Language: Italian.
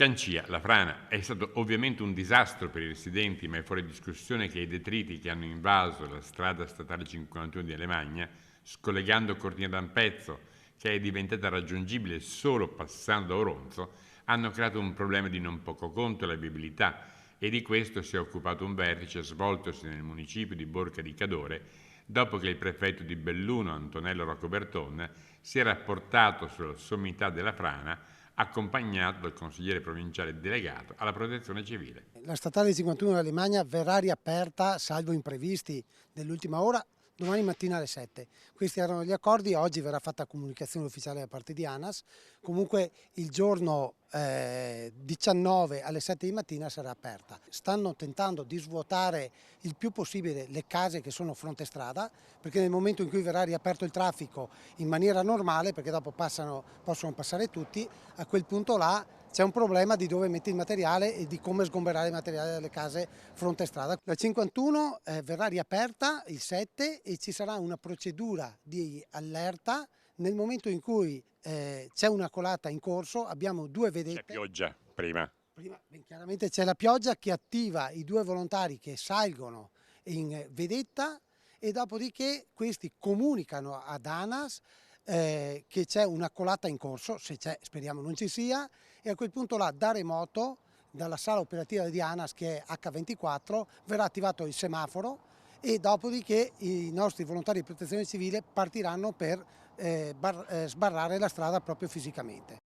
Cancia, la frana, è stato ovviamente un disastro per i residenti, ma è fuori discussione che i detriti che hanno invaso la strada statale 51 di Alemagna, scollegando Cortina d'Ampezzo, che è diventata raggiungibile solo passando da Oronzo, hanno creato un problema di non poco conto alla viabilità e di questo si è occupato un vertice svoltosi nel municipio di Borca di Cadore dopo che il prefetto di Belluno, Antonello Roccoberton, si era rapportato sulla sommità della frana accompagnato dal consigliere provinciale delegato alla protezione civile. La statale 51 di Alemagna verrà riaperta, salvo imprevisti dell'ultima ora, domani mattina alle 7. Questi erano gli accordi, oggi verrà fatta comunicazione ufficiale da parte di ANAS. Comunque il giorno 19 alle 7 di mattina sarà aperta. Stanno tentando di svuotare il più possibile le case che sono fronte strada, perché nel momento in cui verrà riaperto il traffico in maniera normale, perché dopo possono passare tutti, a quel punto là c'è un problema di dove mettere il materiale e di come sgomberare il materiale dalle case fronte strada. La 51 verrà riaperta il 7 e ci sarà una procedura di allerta nel momento in cui c'è una colata in corso, abbiamo due vedette. C'è pioggia prima. Chiaramente c'è la pioggia che attiva i due volontari che salgono in vedetta e dopodiché questi comunicano ad ANAS che c'è una colata in corso, se c'è speriamo non ci sia, e a quel punto là da remoto, dalla sala operativa di ANAS che è H24, verrà attivato il semaforo e dopodiché i nostri volontari di protezione civile partiranno per sbarrare la strada proprio fisicamente.